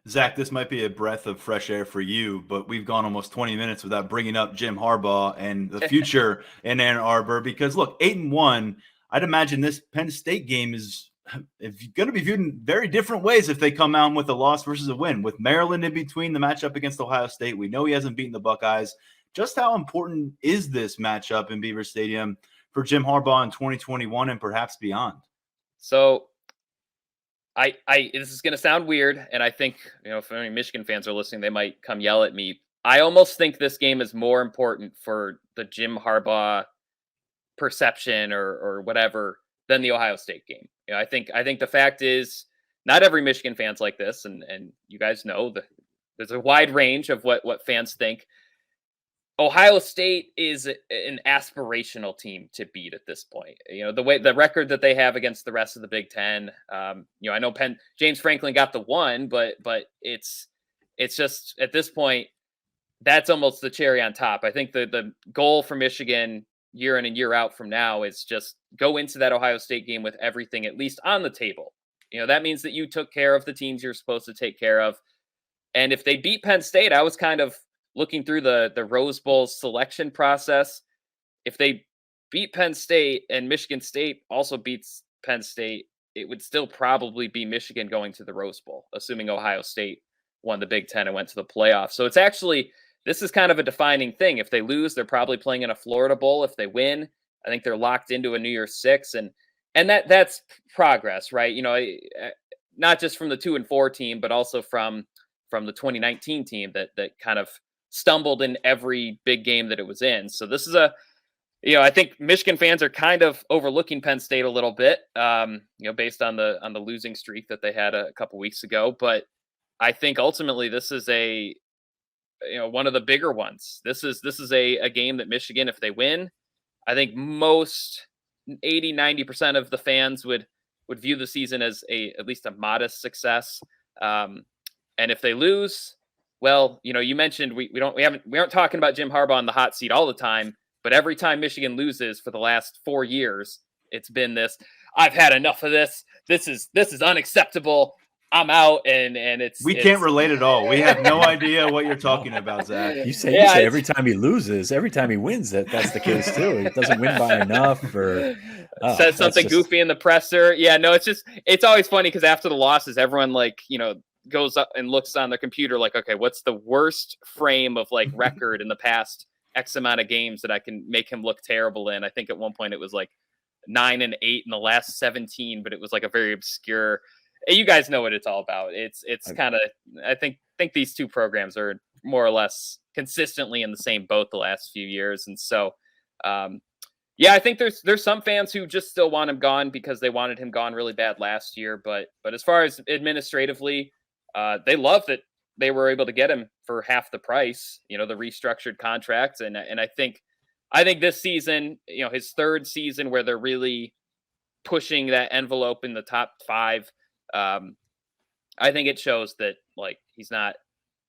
Zach, this might be a breath of fresh air for you, but we've gone almost 20 minutes without bringing up Jim Harbaugh and the future in Ann Arbor, because look, 8-1, I'd imagine this Penn State game is going to be viewed in very different ways if they come out with a loss versus a win. With Maryland in between, the matchup against Ohio State, we know he hasn't beaten the Buckeyes. Just how important is this matchup in Beaver Stadium for Jim Harbaugh in 2021 and perhaps beyond? So this is going to sound weird, and I think, if any Michigan fans are listening, they might come yell at me. I almost think this game is more important for the Jim Harbaugh perception or whatever than the Ohio State game. I think the fact is not every Michigan fan's like this, and you guys know that there's a wide range of what fans think. Ohio State is an aspirational team to beat at this point. The record that they have against the rest of the Big Ten. I know James Franklin got the 1, but it's just at this point that's almost the cherry on top. I think the goal for Michigan year in and year out from now is just go into that Ohio State game with everything at least on the table. That means that you took care of the teams you're supposed to take care of, and if they beat Penn State, I was kind of looking through the Rose Bowl selection process. If they beat Penn State and Michigan State also beats Penn State, it would still probably be Michigan going to the Rose Bowl, assuming Ohio State won the Big Ten and went to the playoffs. So this is kind of a defining thing. If they lose, they're probably playing in a Florida Bowl. If they win, I think they're locked into a New Year's Six, and that's progress, right? Not just from the 2-4 team, but also from the 2019 team that kind of stumbled in every big game that it was in. So this is I think Michigan fans are kind of overlooking Penn State a little bit, based on the losing streak that they had a couple weeks ago. But I think ultimately this is one of the bigger ones. This is a game that Michigan, if they win, I think most 80-90% of the fans would view the season as at least a modest success. And if they lose, well, you mentioned we aren't talking about Jim Harbaugh on the hot seat all the time, but every time Michigan loses for the last 4 years, it's been this, I've had enough of this. This is unacceptable. I'm out, and we can't relate at all. We have no idea what you're talking about, Zach. You say every time he loses, every time he wins, that's the case too. He doesn't win by enough, or says something goofy in the presser. Yeah, no, it's always funny because after the losses, everyone goes up and looks on their computer like, okay, what's the worst frame of record in the past X amount of games that I can make him look terrible in? I think at one point it was 9-8 in the last 17, but it was a very obscure. You guys know what it's all about. It's kind of, I think these two programs are more or less consistently in the same boat the last few years. And so, I think there's some fans who just still want him gone because they wanted him gone really bad last year. But as far as administratively, they love that they were able to get him for half the price, the restructured contract. And I think this season, his third season where they're really pushing that envelope in the top 5, I think it shows that he's not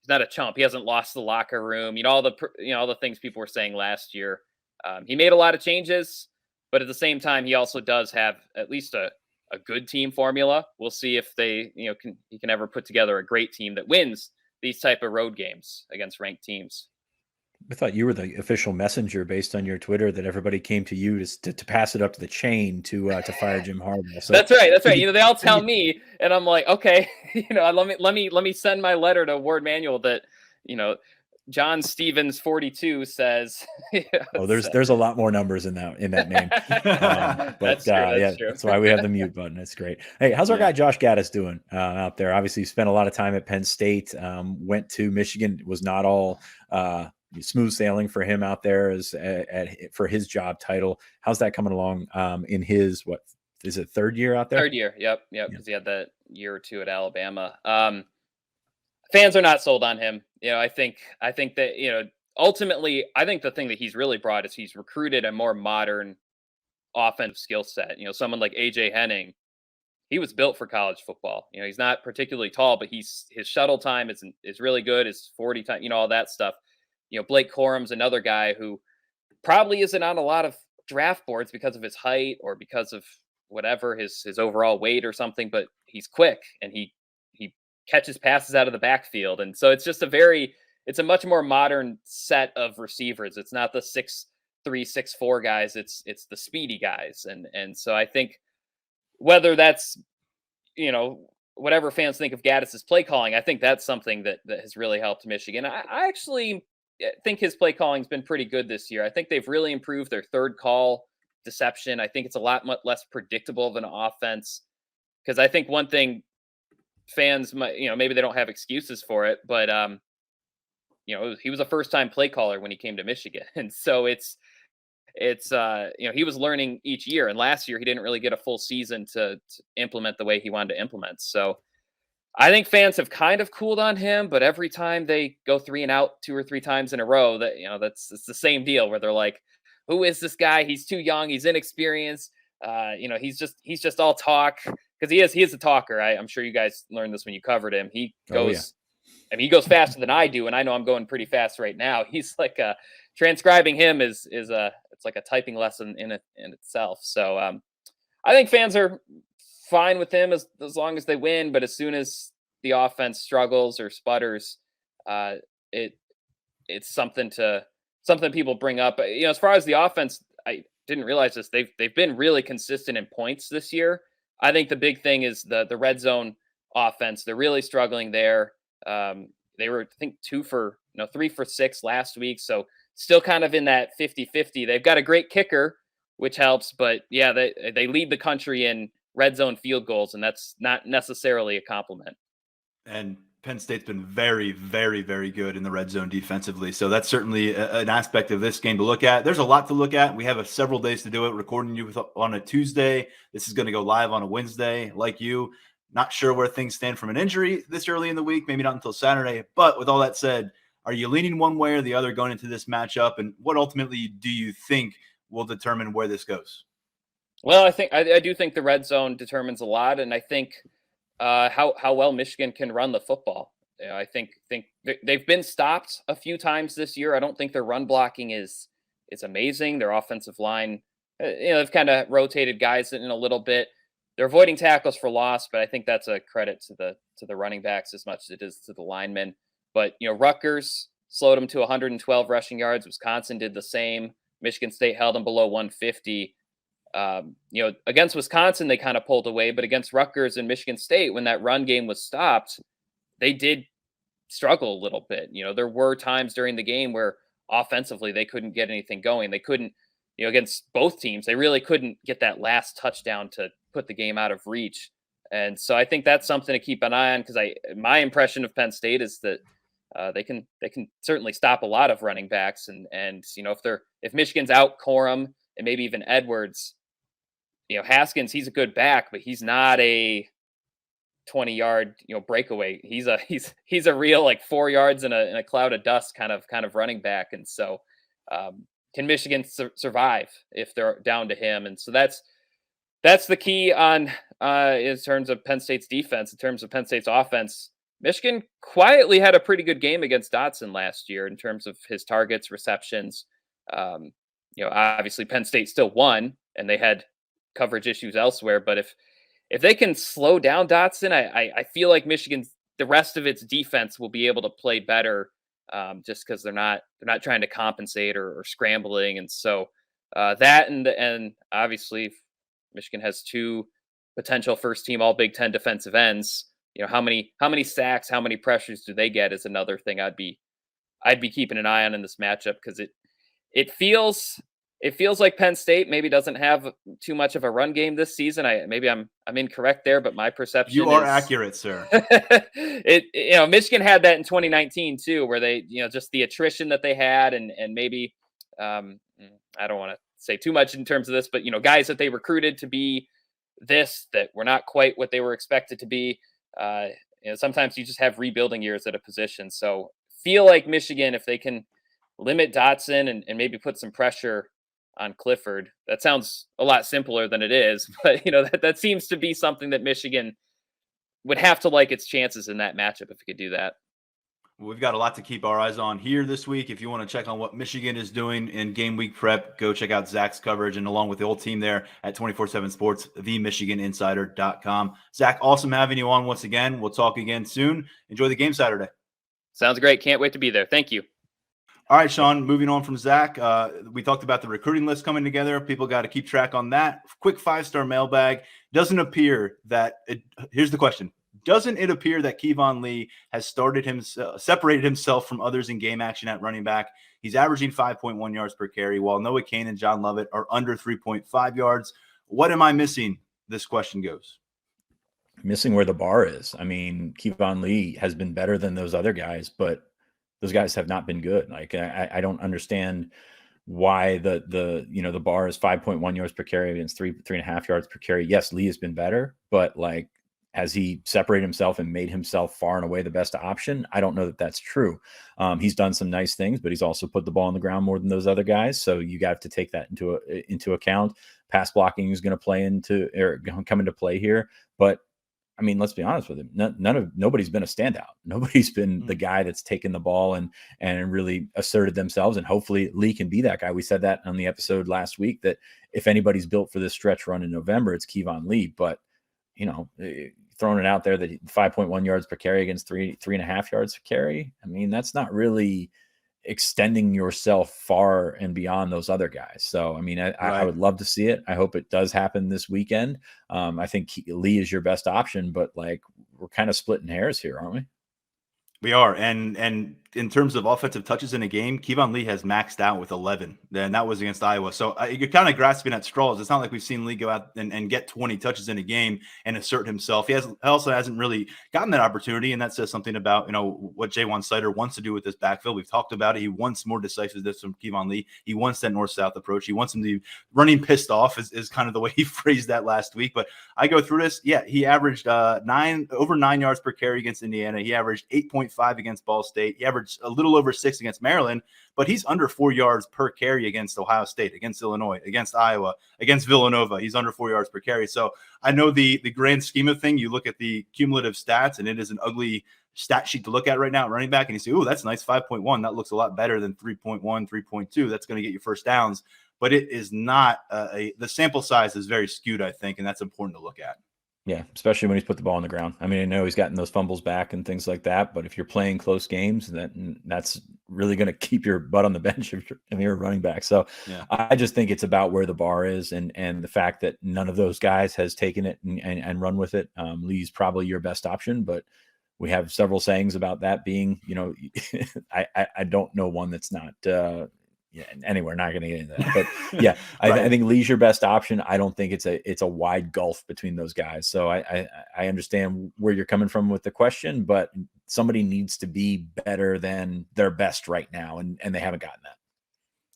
a chump. He hasn't lost the locker room. All the things people were saying last year. He made a lot of changes, but at the same time, he also does have at least a good team formula. We'll see if he can ever put together a great team that wins these type of road games against ranked teams. I thought you were the official messenger based on your Twitter that everybody came to you to pass it up to the chain to fire Jim Harbaugh. So That's right. They all tell me, and I'm like, okay, let me send my letter to Ward Manuel that, John Stevens 42 says. There's a lot more numbers in that name. But that's true. That's why we have the mute button. That's great. Hey, how's our guy Josh Gaddis doing out there? Obviously, he spent a lot of time at Penn State. Went to Michigan. It was not all smooth sailing for him out there for his job title. How's that coming along in his, what is it, third year out there? Third year. Yep. Because he had that year or two at Alabama. Fans are not sold on him. I think that, ultimately, I think the thing that he's really brought is he's recruited a more modern offensive skill set. Someone like AJ Henning, he was built for college football. He's not particularly tall, but his shuttle time is really good. His 40 time, all that stuff. Blake Corum's another guy who probably isn't on a lot of draft boards because of his height or because of whatever his overall weight or something, but he's quick and he catches passes out of the backfield. And so it's just it's a much more modern set of receivers. It's not the 6'3", 6'4" guys. It's the speedy guys. And so I think whether that's, whatever fans think of Gaddis's play calling, I think that's something that has really helped Michigan. I actually think his play calling's been pretty good this year. I think they've really improved their third call deception. I think it's a lot less predictable of an offense, because I think one thing fans might, maybe they don't have excuses for it, but he was a first-time play caller when he came to Michigan, and so it's he was learning each year, and last year he didn't really get a full season to implement the way he wanted to implement. So I think fans have kind of cooled on him, but every time they go 3 and out 2 or 3 times in a row, that it's the same deal where they're like, who is this guy? He's too young. He's inexperienced. He's just all talk, because he is a talker. I'm sure you guys learned this when you covered him. He goes, he goes faster than I do, and I know I'm going pretty fast right now. He's like transcribing him is it's like a typing lesson in itself. So I think fans are fine with him as long as they win, but as soon as the offense struggles or sputters, it's something people bring up. As far as the offense, I didn't realize this. They've been really consistent in points this year. I think the big thing is the red zone offense. They're really struggling there. They were, I think, 3 for 6 last week. So still kind of in that 50-50. They've got a great kicker which helps. But yeah, they lead the country in red zone field goals, and that's not necessarily a compliment. And Penn State's been very, very, very good in the red zone defensively. So that's certainly an aspect of this game to look at. There's a lot to look at. We have several days to do it. Recording you on a Tuesday. This is going to go live on a Wednesday. Like you, not sure where things stand from an injury this early in the week. Maybe not until Saturday. But with all that said, are you leaning one way or the other going into this matchup? And what ultimately do you think will determine where this goes? Well, I do think the red zone determines a lot, and I think how well Michigan can run the football. I think they've been stopped a few times this year. I don't think their run blocking is amazing. Their offensive line, they've kind of rotated guys in a little bit. They're avoiding tackles for loss, but I think that's a credit to the running backs as much as it is to the linemen. But Rutgers slowed them to 112 rushing yards. Wisconsin did the same. Michigan State held them below 150. Against Wisconsin, they kind of pulled away, but against Rutgers and Michigan State, when that run game was stopped, they did struggle a little bit. There were times during the game where offensively they couldn't get anything going. They couldn't, against both teams, they really couldn't get that last touchdown to put the game out of reach. And so I think that's something to keep an eye on, because my impression of Penn State is that they can certainly stop a lot of running backs, and if Michigan's out Corum and maybe even Edwards, Haskins, he's a good back, but he's not a 20-yard breakaway. He's a real 4 yards in a cloud of dust kind of running back. And so can Michigan survive if they're down to him? And so that's the key on in terms of Penn State's defense. In terms of Penn State's offense, Michigan quietly had a pretty good game against Dotson last year in terms of his targets, receptions. Obviously Penn State still won, and they had coverage issues elsewhere. But if they can slow down Dotson, I feel like the rest of its defense will be able to play better, just because they're not trying to compensate or scrambling. And so that and obviously Michigan has 2 potential first team All Big Ten defensive ends. How many sacks, how many pressures do they get is another thing I'd be keeping an eye on in this matchup, because it feels like Penn State maybe doesn't have too much of a run game this season. I'm incorrect there, but my perception you are accurate, sir. Michigan had that in 2019 too, where they just the attrition that they had, and maybe I don't want to say too much in terms of this, but guys that they recruited to be that were not quite what they were expected to be. Sometimes you just have rebuilding years at a position. So feel like Michigan, if they can limit Dotson and maybe put some pressure on Clifford. That sounds a lot simpler than it is, but that seems to be something that Michigan would have to like its chances in that matchup if it could do that. We've got a lot to keep our eyes on here this week. If you want to check on what Michigan is doing in game week prep, go check out Zach's coverage, and along with the whole team there at 247 Sports, themichiganinsider.com. Zach, awesome having you on once again. We'll talk again soon. Enjoy the game Saturday. Sounds great. Can't wait to be there. Thank you. All right, Sean, moving on from Zach. We talked about the recruiting list coming together. People got to keep track on that. Quick 5-star mailbag. Doesn't appear that here's the question. Doesn't it appear that Keyvone Lee has separated himself from others in game action at running back? He's averaging 5.1 yards per carry, while Noah Cain and John Lovett are under 3.5 yards. What am I missing? This question goes. Missing where the bar is. I mean, Keyvone Lee has been better than those other guys, but those guys have not been good. Like, I don't understand why the bar is 5.1 yards per carry against 3.5 yards per carry. Yes, Lee has been better, but has he separated himself and made himself far and away the best option? I don't know that that's true. He's done some nice things, but he's also put the ball on the ground more than those other guys. So you got to take that into account. Pass blocking is going to come into play here. But I mean, let's be honest with him. Nobody's been a standout. Nobody's been the guy that's taken the ball and really asserted themselves. And hopefully Lee can be that guy. We said that on the episode last week, that if anybody's built for this stretch run in November, it's Keyvone Lee. But throwing it out there that 5.1 yards per carry against 3.5 yards per carry. I mean, that's not really extending yourself far and beyond those other guys. So, I mean, I would love to see it. I hope it does happen this weekend. I think Lee is your best option, but we're kind of splitting hairs here, aren't we? We are. And in terms of offensive touches in a game, Keyvone Lee has maxed out with 11, and that was against Iowa. So you're kind of grasping at straws. It's not like we've seen Lee go out and get 20 touches in a game and assert himself. He also hasn't really gotten that opportunity, and that says something about what Jaywan Sider wants to do with this backfield. We've talked about it. He wants more decisiveness from Keyvone Lee. He wants that north-south approach. He wants him to be running pissed off, is kind of the way he phrased that last week. But I go through this. Yeah, he averaged over 9 yards per carry against Indiana. He averaged 8.5 against Ball State. He averaged a little over 6 against Maryland, but he's under 4 yards per carry against Ohio State, against Illinois, against Iowa, against Villanova. He's under 4 yards per carry. So I know the grand scheme of thing, you look at the cumulative stats, and it is an ugly stat sheet to look at right now at running back, and you say, oh, that's nice, 5.1. That looks a lot better than 3.1, 3.2. That's going to get you first downs, but it is not the sample size is very skewed, I think, and that's important to look at. Yeah, especially when he's put the ball on the ground. I mean, I know he's gotten those fumbles back and things like that, but if you're playing close games, that's really going to keep your butt on the bench if you're a running back. So yeah. I just think it's about where the bar is and the fact that none of those guys has taken it and run with it. Lee's probably your best option, but we have several sayings about that being, I don't know one that's not yeah. Anyway, we're not going to get into that, but yeah, right. I think Lee's your best option. I don't think it's a wide gulf between those guys. So I understand where you're coming from with the question, but somebody needs to be better than their best right now, and they haven't gotten that.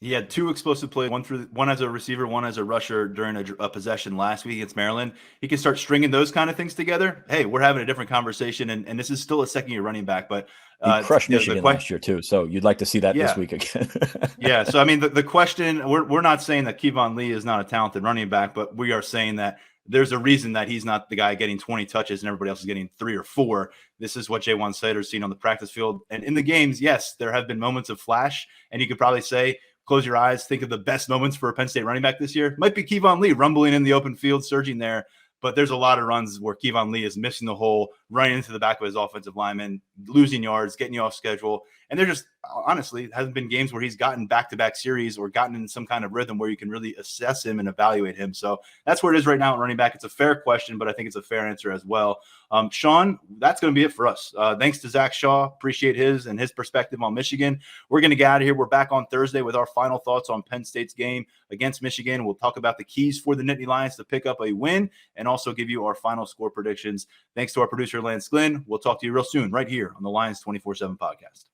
He had 2 explosive plays, one as a receiver, one as a rusher during a possession last week against Maryland. He can start stringing those kind of things together. Hey, we're having a different conversation, and this is still a second-year running back, but he crushed Michigan last year too. So you'd like to see that this week again. Yeah. So I mean, the question, we're not saying that Keyvone Lee is not a talented running back, but we are saying that there's a reason that he's not the guy getting 20 touches and everybody else is getting 3 or 4. This is what Jaywan Sider's seen on the practice field. And in the games, yes, there have been moments of flash, and you could probably say, close your eyes, think of the best moments for a Penn State running back this year. Might be Keyvone Lee rumbling in the open field, surging there. But there's a lot of runs where Keyvone Lee is missing the hole, running into the back of his offensive lineman, losing yards, getting you off schedule. And there just, honestly, hasn't been games where he's gotten back-to-back series or gotten in some kind of rhythm where you can really assess him and evaluate him. So that's where it is right now at running back. It's a fair question, but I think it's a fair answer as well. Sean, that's going to be it for us. Thanks to Zach Shaw. Appreciate his perspective on Michigan. We're going to get out of here. We're back on Thursday with our final thoughts on Penn State's game against Michigan. We'll talk about the keys for the Nittany Lions to pick up a win and also give you our final score predictions. Thanks to our producer, Lance Glynn. We'll talk to you real soon right here on the Lions 24/7 podcast.